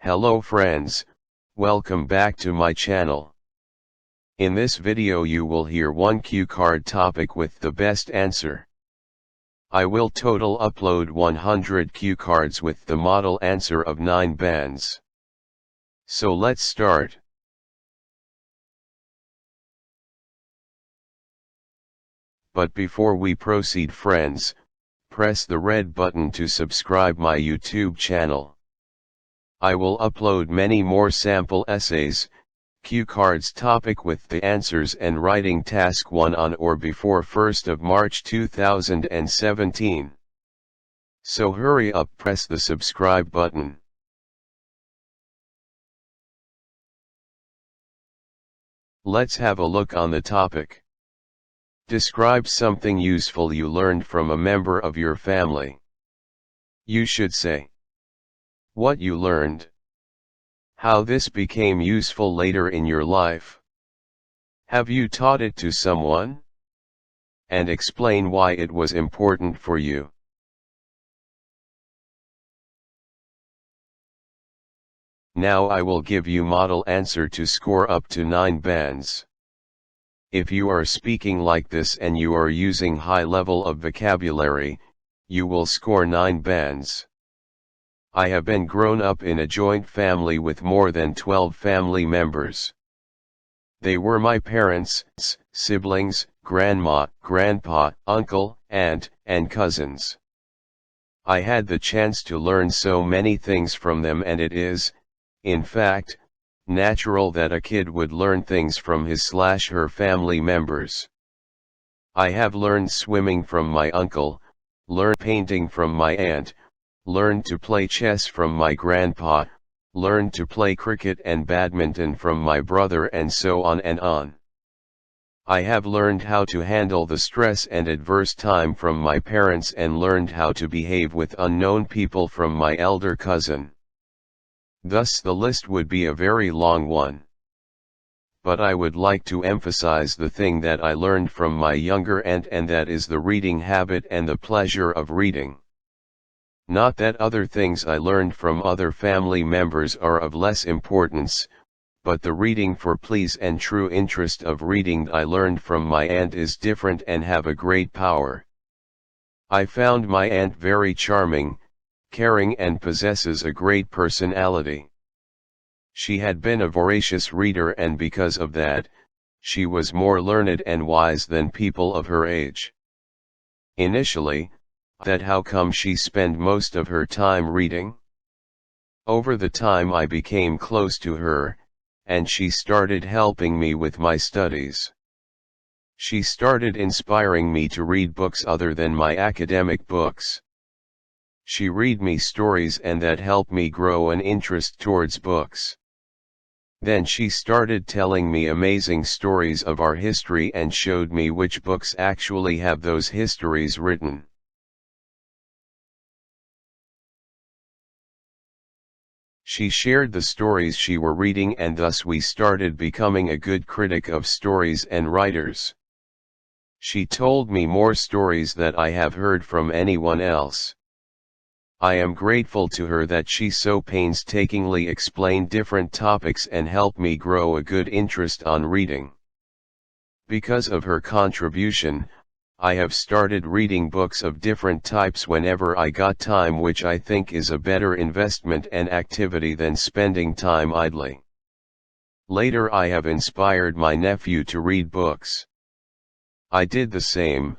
Hello friends, welcome back to my channel. In this video you will hear one cue card topic with the best answer. I will total upload 100 cue cards with the model answer of 9 bands. So let's start. But before we proceed friends, press the red button to subscribe my YouTube channel. I will upload many more sample essays, cue cards topic with the answers and writing task 1 on or before 1st of March 2017. So hurry up, press the subscribe button. Let's have a look on the topic. Describe something useful you learned from a member of your family. You should say what you learned, how this became useful later in your life. Have you taught it to someone? And explain why it was important for you. Now I will give you model answer to score up to 9 bands. If you are speaking like this and you are using high level of vocabulary, you will score 9 bands. I have been grown up in a joint family with more than 12 family members. They were my parents, siblings, grandma, grandpa, uncle, aunt, and cousins. I had the chance to learn so many things from them, and it is, in fact, natural that a kid would learn things from his/her family members. I have learned swimming from my uncle, learned painting from my aunt, learned to play chess from my grandpa, learned to play cricket and badminton from my brother, and so on and on. I have learned how to handle the stress and adverse time from my parents and learned how to behave with unknown people from my elder cousin. Thus the list would be a very long one. But I would like to emphasize the thing that I learned from my younger aunt, and that is the reading habit and the pleasure of reading. Not that other things I learned from other family members are of less importance, but the reading for please and true interest of reading I learned from my aunt is different and have a great power. I found my aunt very charming, caring, and possesses a great personality. She had been a voracious reader, and because of that, she was more learned and wise than people of her age. Initially, that how come she spent most of her time reading? Over the time I became close to her, and she started helping me with my studies. She started inspiring me to read books other than my academic books. She read me stories, and that helped me grow an interest towards books. Then she started telling me amazing stories of our history and showed me which books actually have those histories written. She shared the stories she were reading, and thus we started becoming a good critic of stories and writers. She told me more stories that I have heard from anyone else. I am grateful to her that she so painstakingly explained different topics and helped me grow a good interest on reading. Because of her contribution, I have started reading books of different types whenever I got time, which I think is a better investment and activity than spending time idly. Later I have inspired my nephew to read books. I did the same.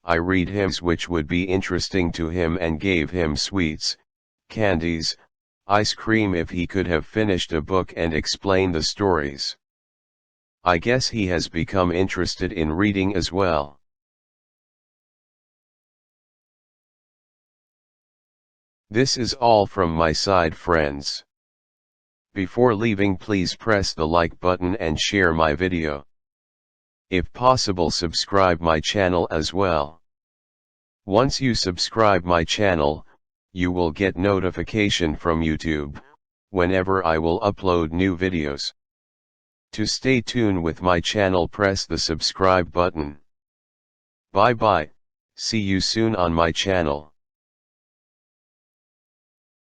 I read hymns which would be interesting to him and gave him sweets, candies, ice cream if he could have finished a book and explain the stories. I guess he has become interested in reading as well. This is all from my side, friends. Before leaving, please press the like button and share my video. If possible, subscribe my channel as well. Once you subscribe my channel, you will get notification from YouTube whenever I will upload new videos. To stay tuned with my channel, press the subscribe button. Bye bye, see you soon on my channel.